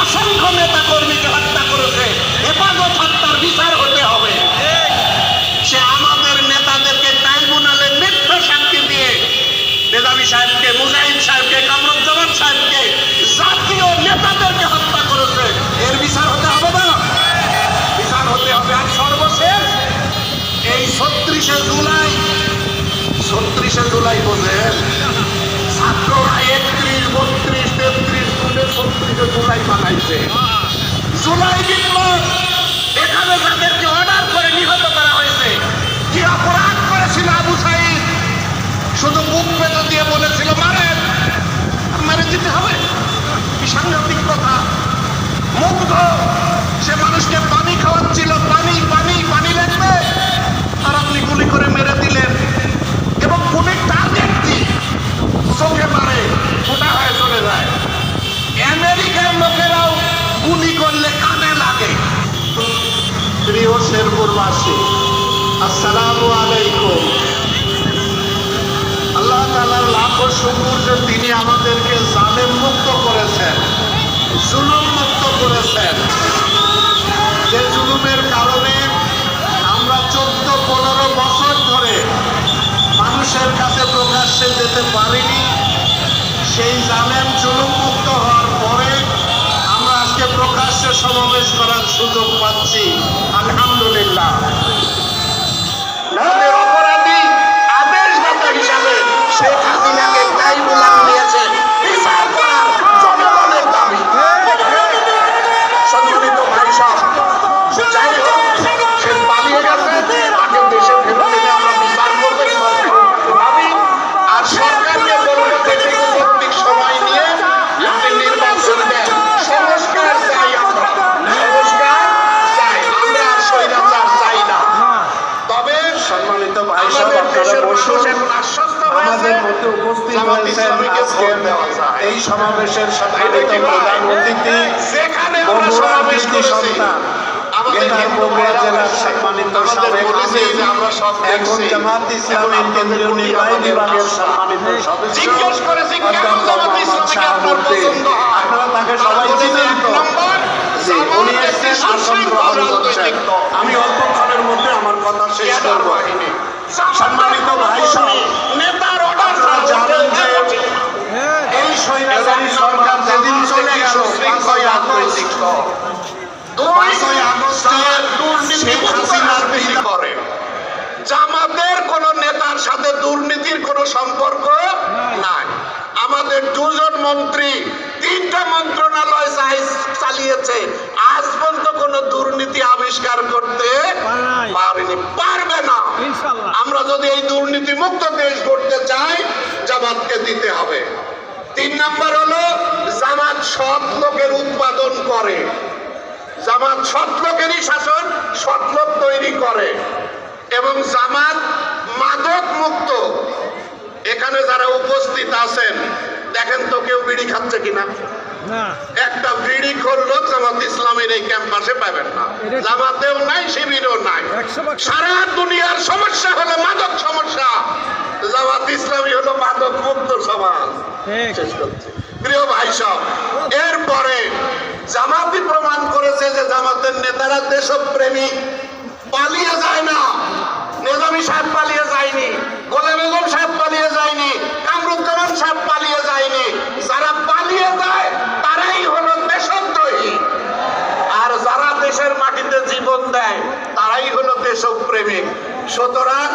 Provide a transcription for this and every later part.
অসংখ্য নেতা কর্মীকে হত্যা করেছে। হেফাজত হত্যার বিচার হতে হবে। সে আমাদের নেতাদেরকে ট্রাইব্যুনালে মিথ্যা সাক্ষী দিয়ে নিজামী সাহেবকে, মুজাহিদ সাহেবকে, কামরুজ্জামান সাহেবকে, জাতীয় নেতাদেরকে হত্যা করেছে। এর বিচার হতে হবে না? বিচার হতে হবে। আর সর্বশেষ এই 36শে জুলাই বোঝেন, ছাত্ররা 31, 32, 33 জুনে 36শে জুলাই বানাইছে। জুলাই বিপ্লব, এখানে যাদেরকে অর্ডার করে নিহত করা হয়েছে, কি অপরাধ করেছিল আবু সাঈদ? শুধু বুক পেতে দিয়ে বলেছিল মারেন, মেরে দিতে হবে। কি সাংঘাতিক কথা! মুগ্ধ, সে মানুষকে পানি খাওয়াচ্ছিল, পানি পানি পানি লাগবে, আর আপনি গুলি করে মেরে দিলেন। এবং গুলির টার্গেট কি? চোখে মারে, ফোটা হয়ে চলে যায়। আমেরিকার লোকেরাও গুলি করলে কানে লাগে। প্রিয় শেরপুরবাসী, আসসালামু আলাইকুম। আল্লাহ তাআলার লাখো শুকর যে তিনি আমাদেরকে জালেম মুক্ত করেছেন, জুলুম মুক্ত করেছেন। যে জুলুমের কারণে আমরা 14-15 বছর ধরে মানুষের কাছে প্রকাশ্যে যেতে পারিনি, সেই জালেম জুলুম মুক্ত হওয়ার পরে আমরা আজকে প্রকাশ্যে সমাবেশ করার সুযোগ পাচ্ছি। আলহামদুলিল্লাহ। আমাদের অপরাধী আদেশদাতা হিসাবে শেখ হাসিনাকে ট্রাইব্যুনাল নিয়েছে বিচার করার জনগণের দাবি। সম্মানিত ভাই সাহেব, যাই হোক, সে পালিয়ে গেছে, তাকে দেশে ফেরত এনে আমরা বিচার করবো ভাবি। আর সরকারকে বলবো যৌক্তিক সময় নিয়ে আপনি নির্বাচন দেন। সংস্কার চাই আমরা, সংস্কার চাই আমরা, আর স্বৈরাচার চাই না। তবে সম্মানিত ভাই সাহেব, আপনারা বসুন। আমাদের মধ্যে উপস্থিত হয়েছেন আজকের এই সমাবেশের সম্মানিত প্রধান অতিথি, বগুড়ার কৃতি সন্তান, গেটার বগুড়া জেলার সম্মানিত সাবেক আমির, এখন জামাত ইসলামী কেন্দ্রীয় নির্বাহী বিভাগের সম্মানিত সদস্য অধ্যাপক মোহাম্মদ শাহাবুদ্দিন। আপনারা তাকে সবাই চিনেন তো? উনি এসেছেন, আসন গ্রহণ করছেন। আমি অল্পক্ষণের মধ্যে আমার কথা শেষ করব। সম্মানিত ভাই সাহেব, আপনারা জানেন যে এই স্বৈরাচারী সরকার যেদিন চলে গেল 5ই আগস্টের শেখ হাসিনার বিরুদ্ধে করে, জামাতের কোন নেতার সাথে দুর্নীতির কোন সম্পর্ক নাই। আমাদের 2 জন মন্ত্রী 3টা মন্ত্রণালয় চালিয়েছে, আজ পর্যন্ত কোন দুর্নীতি আবিষ্কার করতে পারেনি, পারবে না। আমরা যদি এই দুর্নীতি মুক্ত দেশ করতে চাই, জামাতকে দিতে হবে। 3 নাম্বার হলো জামাত সৎ লোকের উৎপাদন করে, জামাত সৎ লোকেরই শাসন, সৎ লোক তৈরি করে। এবং জামাত মাদক মুক্ত। এখানে যারা উপস্থিত আছেন, দেখেন তো কেউ বিড়ি খাচ্ছে কিনা? একটা বিড়ি খোরলো জামাত ইসলামের এই ক্যাম্পাসে পাবেন না। জামাতেও নাই, শিবিরও নাই। সারা দুনিয়ার সমস্যা হলো মাদক সমস্যা, জামাত ইসলামী হলো মাদক মুক্ত সমাজ। শেষ করছি প্রিয় ভাই সব। এরপরে জামাতই প্রমাণ করেছে যে জামাতের নেতারা দেশপ্রেমী, পালিয়ে যায় না। নিজামী সাহেব পালিয়ে যায়নি, গোলাম বেগম সাহেব পালিয়ে যায়নি, কামরুজ্জামান সাহেব পালিয়ে যায়নি। যারা পালিয়ে যায় তারাই হলো দেশদ্রোহী, আর যারা দেশের মাটিতে জীবন দেয় তারাই হলো দেশপ্রেমিক। সুতরাং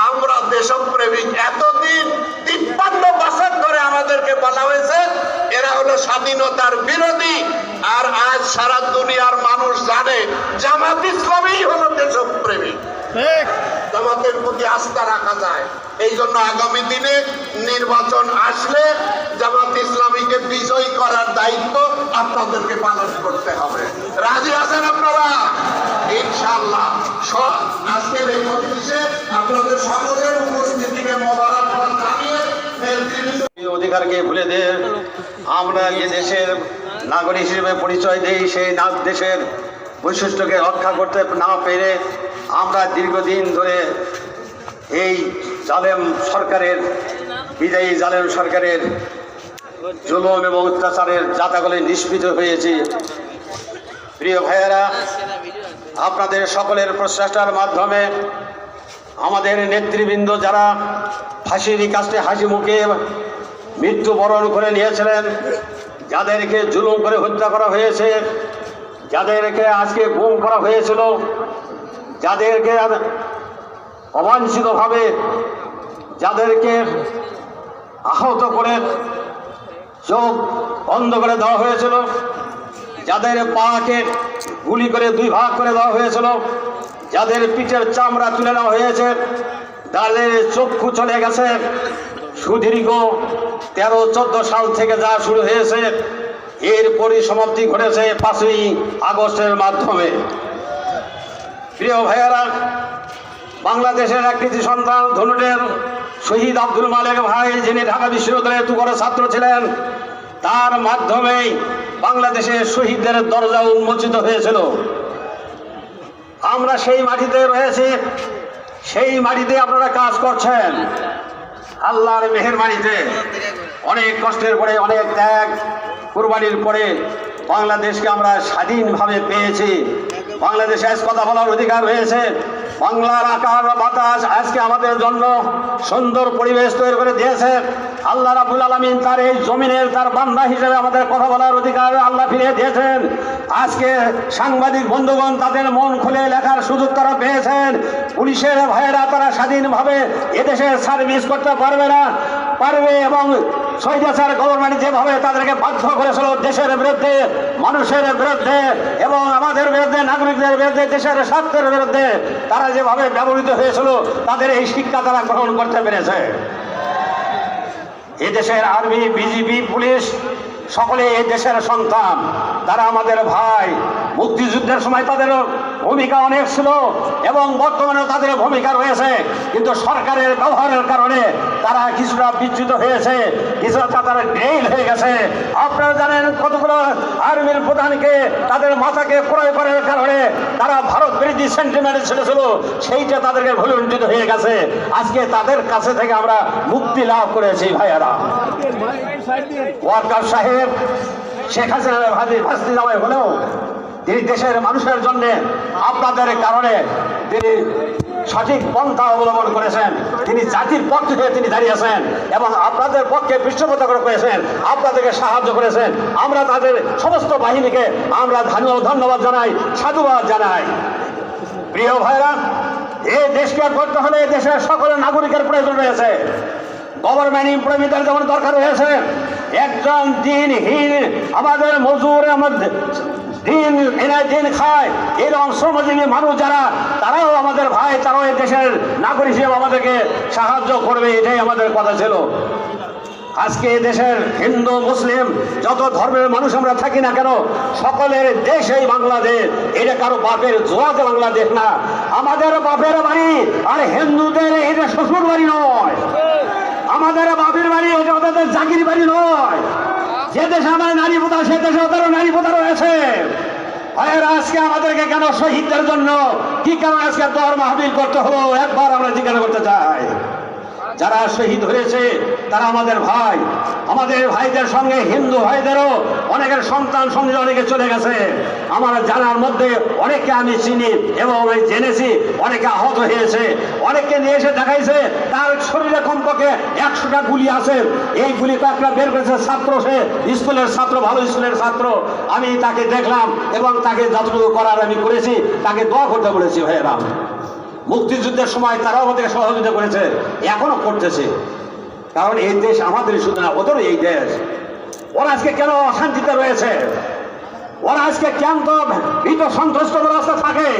আমরা দেশপ্রেমিক। এতদিন 53 বছর ধরে আমাদেরকে বলা হয়েছে এরা হলো স্বাধীনতার বিরোধী, আর আজ সারা দুনিয়ার মানুষ জানে জামাত ইসলামী হলো দেশপ্রেমিক। জামাতের প্রতি আস্থা রাখা যায়। এই জন্য আগামী দিনে নির্বাচন আসলে জামাত ইসলামীকে বিজয়ী করার দায়িত্ব আপনাদেরকে পালন করতে হবে। রাজি আছেন আপনারা? ইনশাআল্লাহ। আজকের এই মজলিসে আপনাদের সকলের উপস্থিতিকে মোবারকবাদ জানিয়ে অধিকারকে ভুলে দিয়ে আমরা যে দেশের নাগরিক হিসেবে পরিচয় দেই, সেই দেশের বৈশিষ্ট্যকে রক্ষা করতে না পেরে আমরা দীর্ঘদিন ধরে এই জালেম সরকারের, বিদায়ী জালেম সরকারের জুলুম এবং অত্যাচারের জাতাকলে নিষ্পৃত হয়েছে। প্রিয় ভাইয়েরা, আপনাদের সকলের প্রচেষ্টার মাধ্যমে আমাদের নেতৃবৃন্দ যারা ফাঁসির কাছে হাসি মুখে মৃত্যুবরণ করে নিয়েছিলেন, যাদেরকে জুলুম করে হত্যা করা হয়েছে, যাদেরকে আজকে গুম করা হয়েছিল, যাদেরকে অবাঞ্ছিতভাবে যাদেরকে আহত করে চোখ বন্ধ করে দেওয়া হয়েছিল, যাদের পাকে গুলি করে 2 ভাগ করে দেওয়া হয়েছিল, যাদের পিঠের চামড়া তুলে নেওয়া হয়েছে, তাদের চক্ষু চলে গেছে। সুদীর্ঘ 13-14 সাল থেকে যা শুরু হয়েছে, এর পরিসমাপ্তি ঘটেছে 5ই আগস্টের মাধ্যমে। প্রিয় ভাইয়েরা, বাংলাদেশের এক কৃতি সন্তান ধনুটের শহীদ আব্দুল মালেক ভাই, যিনি ঢাকা বিশ্ববিদ্যালয়ের তুখোড় ছাত্র ছিলেন, তার মাধ্যমেই বাংলাদেশের শহীদদের দরজা উন্মোচিত হয়েছিল। আমরা সেই মাটিতে রয়েছি, সেই মাটিতে আপনারা কাজ করছেন। আল্লাহর মেহেরবানিতে অনেক কষ্টের পরে, অনেক ত্যাগ কুরবানির পরে বাংলাদেশকে আমরা স্বাধীনভাবে পেয়েছি। বাংলাদেশে আজ কথা বলার অধিকার হয়েছে। বাংলার আকার বাতাস আজকে আমাদের জন্য সুন্দর পরিবেশ তৈরি করে দিয়েছে। আল্লাহ রাব্বুল আলামিন তার এই জমিনের তার বান্দা হিসেবে আমাদের কথা বলার অধিকার আল্লাহ ফিরিয়ে দিয়েছেন। আজকে সাংবাদিক বন্ধুগণ তাদের মন খুলে লেখার সুযোগ তারা পেয়েছেন। পুলিশের ভাইয়েরা তারা স্বাধীনভাবে এদেশে সার্ভিস করতে পারবে না, পারবে, এবং স্বৈরাচার গভর্নমেন্ট যেভাবে তাদেরকে বাধ্য করেছিল দেশের বিরুদ্ধে, মানুষের বিরুদ্ধে এবং আমাদের বিরুদ্ধে, নাগরিকদের বিরুদ্ধে, দেশের স্বার্থের বিরুদ্ধে তারা যেভাবে ব্যবহৃত হয়েছিল, তাদের এই শিক্ষা তারা গ্রহণ করতে পেরেছে। এদেশের আর্মি, বিজিবি, পুলিশ সকলে এই দেশের সন্তান, তারা আমাদের ভাই। মুক্তিযুদ্ধের সময় তাদের ভূমিকা অনেক ছিল এবং বর্তমানেও তাদের ভূমিকা রয়েছে, কিন্তু সরকারের ব্যবহারের কারণে তারা কিছুটা বিচ্যুত হয়েছে, কিছুটা তারা ডেইল হয়ে গেছে। আপনারা জানেন কতগুলো আর্মির প্রধানকে তাদের মাথাকে ক্রয় করার কারণে তারা ভারত বিরোধী সেন্টিমেন্ট ছেড়েছিল, সেইটা তাদেরকে ভুলুণ্ঠিত হয়ে গেছে। আজকে তাদের কাছে থেকে আমরা মুক্তি লাভ করেছি ভাইয়ারা। ওয়াকার সাহেব শেখ হাসিনার ভাস্তি জামাই হলেও তিনি দেশের মানুষের জন্য আপনাদের কারণে তিনি সঠিক পন্থা অবলম্বন করেছেন। তিনি জাতির পক্ষে হয়ে তিনি দাঁড়িয়েছেন এবং আপনাদের পক্ষে পৃষ্ঠপোষকতা করেছেন, আপনাদেরকে সাহায্য করেছেন। আমরা তাদের সমস্ত বাহিনীকে আমরা ধন্যবাদ জানাই, সাধুবাদ জানাই। প্রিয় ভাইরা, এই দেশকে করতে হলে দেশের সকল নাগরিকের প্রয়োজন রয়েছে। গভর্নমেন্ট এমপ্লয়মেন্টের যেমন দরকার রয়েছে, একজন দিনহীন আমাদের মজুর, আমাদের দিন এনে দিন খায় এরকম শ্রমজীবী মানুষ যারা, তারাও আমাদের ভাই, তারাও এই দেশের নাগরিক হিসেবে আমাদেরকে সাহায্য করবে, এটাই আমাদের কথা ছিল। আজকে দেশের হিন্দু মুসলিম যত ধর্মের মানুষ আমরা থাকি না কেন, সকলের দেশ এই বাংলাদেশ। এটা কারো বাপের জোয়াতে বাংলাদেশ না, আমাদের বাপের বাড়ি। আর হিন্দুদের এটা শ্বশুর বাড়ি নয়, আমাদের বাপের বাড়ি, এটা ওদের জাগির বাড়ি নয়। যে দেশে আমার নারী প্রথা, সে দেশে ওদেরও নারী প্রথা রয়েছে। ভাইয়েরা, আজকে আমাদেরকে কেন শহীদদের জন্য কি কারণে আজকে দর মাহফিল করতে হলো, একবার আমরা জিজ্ঞাসা করতে চাই। যারা শহীদ হয়েছে তারা আমাদের ভাই, আমাদের ভাইদের সঙ্গে হিন্দু ভাইদেরও অনেকের সন্তান সঙ্গে অনেকে চলে গেছে। আমার জানার মধ্যে অনেককে আমি চিনি এবং আমি জেনেছি, অনেকে আহত হয়েছে, অনেককে নিয়ে এসে দেখাইছে তার শরীরে কমপক্ষে 100টা গুলি আছে। এই গুলি কয়েকটা বের করেছে ছাত্র, সে স্কুলের ছাত্র, ভালো স্কুলের ছাত্র। আমি তাকে দেখলাম এবং তাকে যতটুকু করার আমি করেছি, তাকে দোয়া করতে বলেছি। ভাইয়েরা, মুক্তিযুদ্ধের সময় তারাও আমাদেরকে সহযোগিতা করেছে, এখনো করতেছে। কারণ এই দেশ আমাদের শুধু না, ওদেরও এই দেশ। ওরা আজকে কেন অশান্তিতে রয়েছে? ওরা আজকে কেন তো ভীত সন্ত্রস্ত অবস্থা থাকে?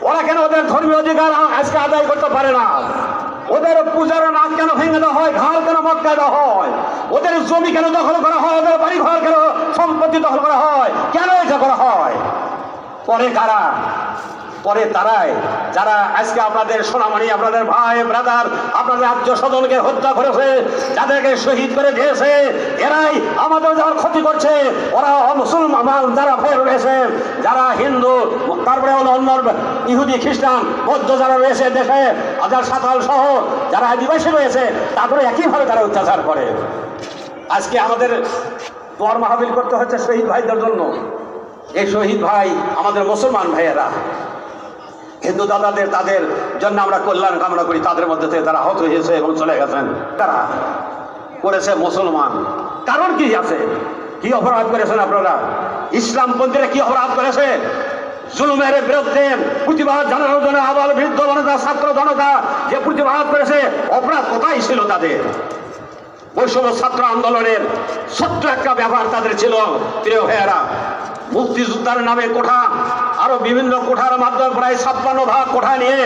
ওরা কেন ওদের ধর্মীয় অধিকার আজকে আদায় করতে পারে না? ওদের পূজার নাক কেন ভেঙে দেওয়া হয়, ঘাড় কেন মটকায় দেওয়া হয়, ওদের জমি কেন দখল করা হয়, ওদের বাড়ি ঘর কেন সম্পত্তি দখল করা হয়, কেন এটা করা হয়? পরে কারা? পরে তারাই যারা আজকে আপনাদের সোনামণি, আপনাদের ভাই ব্রাদার, আপনাদের আত্মীয় স্বজনকে হত্যা করেছে, যাদেরকে শহীদ করে দিয়েছে, এরাই আমাদের যারা ক্ষতি করছে। ওরা মুসলমান যারা ভাই রয়েছে, যারা হিন্দু, তারপরে হলো অন্য ইহুদি, খ্রিস্টান, বৌদ্ধ যারা রয়েছে দেশে, হাজার সাঁতাল সহ যারা আদিবাসী রয়েছে, তারপরে একইভাবে তারা অত্যাচার করে। আজকে আমাদের দোয়ার মাহফিল করতে হচ্ছে শহীদ ভাইদের জন্য। এই শহীদ ভাই আমাদের মুসলমান ভাইয়েরা, হিন্দু দাদাদের তাদের জন্য আমরা কল্যাণ কামনা করি। তাদের মধ্যে থেকে তারা আহত হয়েছে এবং চলে গেছেন। তারা করেছে মুসলমান, কারণ কি আছে? কি অপরাধ করেছেন আপনারা? ইসলামপন্থীরা কি অপরাধ করেছে? জুলুমের বিরুদ্ধে প্রতিবাদ জানানোর জন্য আবার বৃদ্ধ জনতা, ছাত্র জনতা যে প্রতিবাদ করেছে, অপরাধ কোথায় ছিল তাদের? বৈষম্য ছাত্র আন্দোলনের ছোট্ট একটা ব্যাপার তাদের ছিল। প্রিয় ভাইয়েরা, মুক্তিযোদ্ধার নামে কোঠা, আরো বিভিন্ন কোঠার মাধ্যমে প্রায় 56 ভাগ কোঠা নিয়ে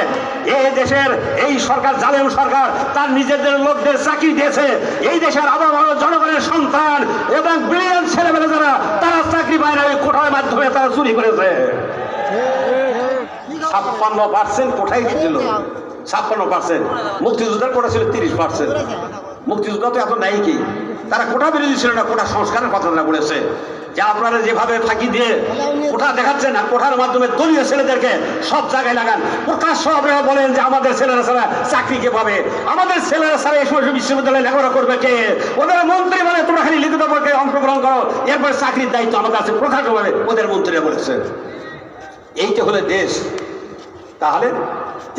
এই দেশের এই সরকার, জালেম সরকার, তার নিজেদের লোকদের চাকরি দিয়েছে। এই দেশের আবহাওয়া জনগণের সন্তান এবং ব্রিলিয়ান্ট ছেলেমেলে যারা, তারা চাকরি পায় না, ওই কোঠার মাধ্যমে তারা চুরি করেছে। 56% কোঠাই ছিল, 56%। মুক্তিযোদ্ধার কোঠা ছিল 30%। মুক্তিযোদ্ধা তো এত নাই কি? তারা কোঠা বিরোধী ছিল না, কোঠা সংস্কারের কথা না বলেছে। যে আপনারা যেভাবে ফাঁকি দিয়ে কোঠা দেখাচ্ছেন, আর কোঠার মাধ্যমে দলীয় ছেলেদেরকে সব জায়গায় লাগান। প্রকাশ্য আপনারা বলেন যে আমাদের ছেলেরা ছাড়া চাকরি কে পাবে? আমাদের ছেলেরা ছাড়া এই সমস্ত বিশ্ববিদ্যালয়ে লেখাপড়া করবে কে? ওদের মন্ত্রী বলে তোমরা খালি লিখিত পরীক্ষায় অংশগ্রহণ করো, এরপর চাকরির দায়িত্ব আমাদের আছে, প্রকাশ্যভাবে ওদের মন্ত্রীরা বলেছে। এইটা হলো দেশ। তাহলে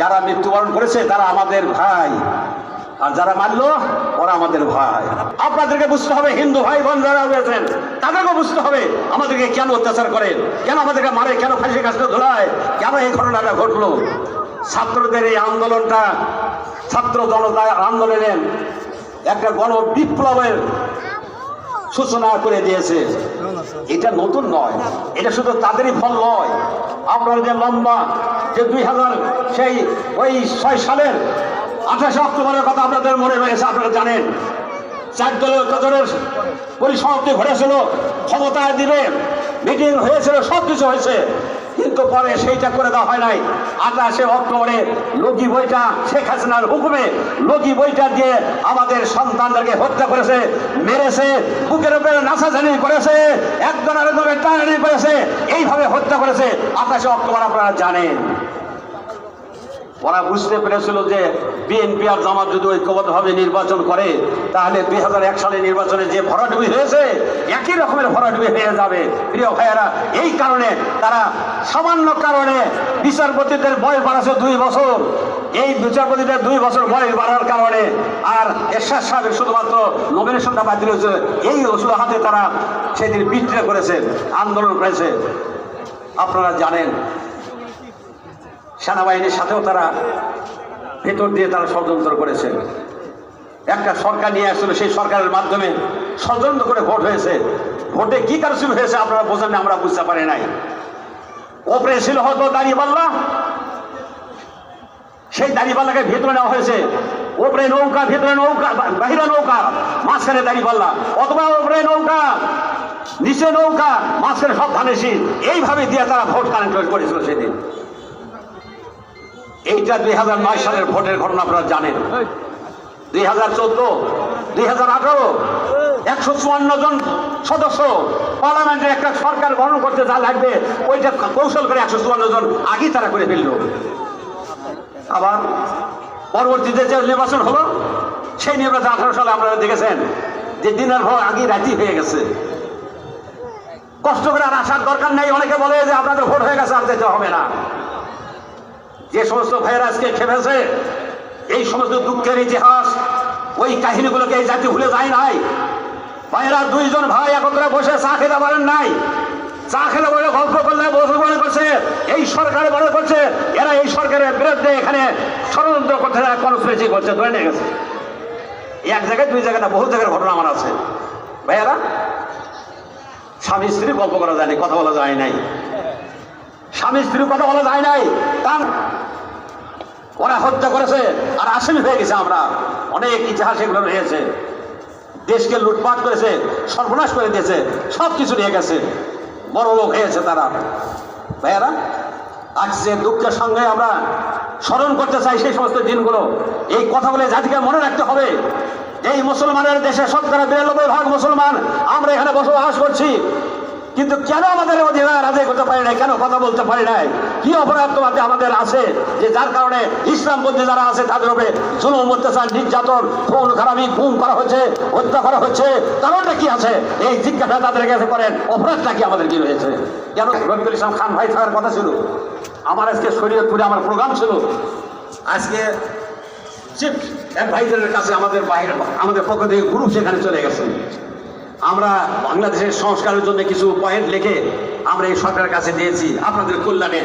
যারা মৃত্যুবরণ করেছে তারা আমাদের ভাই, আর যারা মারলো ওরা আমাদের ভাই। আপনাদেরকে বুঝতে হবে, হিন্দু ভাই বোন যারা রয়েছেন তাদেরকেও বুঝতে হবে আমাদেরকে কেন অত্যাচার করে, কেন আমাদেরকে মারে, কেন ফাঁসি কাজটা ধরায়, কেন এই ঘটনাটা ঘটলো। ছাত্রদের এই আন্দোলনটা, ছাত্র জনতা আন্দোলনের একটা গণ বিপ্লবের সূচনা করে দিয়েছে। এটা নতুন নয়, এটা শুধু তাদেরই ফল নয়। আপনারা যে লম্বা যে 2006 সালের 28 অক্টোবরের কথা আপনাদের মনে রয়েছে, আপনারা জানেন। 4 দলের পরিসমাপ্তি ঘটেছিল, ক্ষমতায় দিবে মিটিং হয়েছিল, সব কিছু হয়েছে, কিন্তু পরে সেইটা করে দেওয়া হয় নাই। 28 অক্টোবরে লগি বইটা, শেখ হাসিনার হুকুমে লগি বইটা দিয়ে আমাদের সন্তানদেরকে হত্যা করেছে, মেরেছে, বুকের উপরে নাচাচানি করেছে, একজন আরেকজনের টানাটানি করেছে, এইভাবে হত্যা করেছে। 28 অক্টোবর আপনারা জানেন। ওরা বুঝতে পেরেছিল যে বিএনপি আর জামাত যদি ঐক্যবদ্ধভাবে নির্বাচন করে, তাহলে 2001 সালে নির্বাচনে যে ভরাডুবি হয়েছে একই রকমের ভরাডুবি হয়ে যাবে। প্রিয় ভাইয়েরা, এই কারণে তারা সামান্য কারণে বিচারপতিদের বয়স বাড়াচ্ছে 2 বছর। এই বিচারপতিদের 2 বছর বয়স বাড়ার কারণে আর এরশাদ সাহেবের শুধুমাত্র নমিনেশনটা বাতিল হয়েছে, এই অজুহাতে তারা সেদিন বিদ্রোহ করেছে, আন্দোলন করেছে। আপনারা জানেন সেনাবাহিনীর সাথেও তারা ভেতর দিয়ে তারা ষড়যন্ত্র করেছে। একটা সরকার নিয়ে আসছিল, সেই সরকারের মাধ্যমে ষড়যন্ত্র করে ভোট হয়েছে। ভোটে কি কারচুপি হয়েছে আপনারা বোঝেন না, আমরা বুঝতে পারি নাই। ওপরে ছিল হয়তো দাঁড়িপাল্লা, সেই দাঁড়িপাল্লাকে ভেতরে নেওয়া হয়েছে। ওপরে নৌকা, ভেতরে নৌকা, বাহিরে নৌকা, মাঝখানে দাঁড়িপাল্লা, অথবা ওপরে নৌকা, নিচে নৌকা, মাঝখানে সব ধানের শীষ, এইভাবে দিয়ে তারা ভোট কালেক্ট করেছিল সেদিন। এইটা 2009 সালের ভোটের ঘটনা আপনারা জানেন। 2014, 2018 154 জন সদস্য পার্লামেন্টের একটা সরকার গঠন করতে যা লাগবে, ওইটা কৌশল করে 154 জন আগেই তারা করে ফেলল। আবার পরবর্তীতে যে নির্বাচন হলো, সেই নির্বাচন 18 সালে আপনারা দেখেছেন যে দিনের ভোর আগেই রাতি হয়ে গেছে। কষ্ট করে আর আসার দরকার নেই। অনেকে বলে যে আপনাদের ভোট হয়ে গেছে, আর যেতে হবে না। যে সমস্ত ভাইয়েরা আজকে খেপেছে, এই সমস্ত দুঃখের ইতিহাস, ওই কাহিনীগুলোকে এই জাতি ভুলে যায় নাই। ভাইয়েরা 2 জন ভাই একত্রে বসে চা খেতে পারেন নাই, চা খেলে বলে গল্প করলে বসে মনে করছে এই সরকারে মনে করছে এরা এই সরকারের বিরুদ্ধে এখানে ষড়যন্ত্র করতে, কনস্পিরেসি করছে, ধরে নিয়ে গেছে। এক জায়গায় 2 জায়গায় না, বহু জায়গার ঘটনা আমার আছে। ভাইয়েরা, স্বামী স্ত্রী গল্প করা যায়নি, কথা বলা যায় নাই, স্বামী স্ত্রীর কথা বলা যায় নাই, তার ওরা হত্যা করেছে আর আসামি হয়ে গেছে। আমরা অনেক ইতিহাস এগুলো রয়েছে। দেশকে লুটপাট করেছে, সর্বনাশ করে দিয়েছে, সব কিছু নিয়ে গেছে, বড় লোক হয়েছে তারা। ভাইয়ারা, আজকে দুঃখের সঙ্গে আমরা স্মরণ করতে চাই সেই সমস্ত দিনগুলো। এই কথা বলে জাতিকে মনে রাখতে হবে, এই মুসলমানের দেশে 92% মুসলমান আমরা এখানে বসবাস করছি। কিন্তু কেন আমাদের অধিকার আদায় করতে পারি নাই, কেন কথা বলতে পারি নাই? কি অপরাধ তোমাদের আমাদের আছে যে যার কারণে ইসলামপন্থী যারা আছে তাদের উপরে জুলুম অত্যাচার নির্যাতন খুন খারাপি গুম করা হচ্ছে, হত্যা করা হচ্ছে? কারণটা কি আছে? এই জিজ্ঞাসা তাদের কাছে করেন, অপরাধটা কি আমাদের কি রয়েছে? কেন রফিকুল ইসলাম খান ভাই থাকার কথা ছিল, আমার আজকে শরীয়তপুরে আমার প্রোগ্রাম ছিল, আজকে চিফ অ্যাডভাইজারের কাছে আমাদের পক্ষ থেকে গ্রুপ সেখানে চলে গেছে। আমরা বাংলাদেশের সংস্কারের জন্য কিছু পয়েন্ট লিখে আমরা এই সরকারের কাছে দিয়েছি আপনাদের কল্যাণে।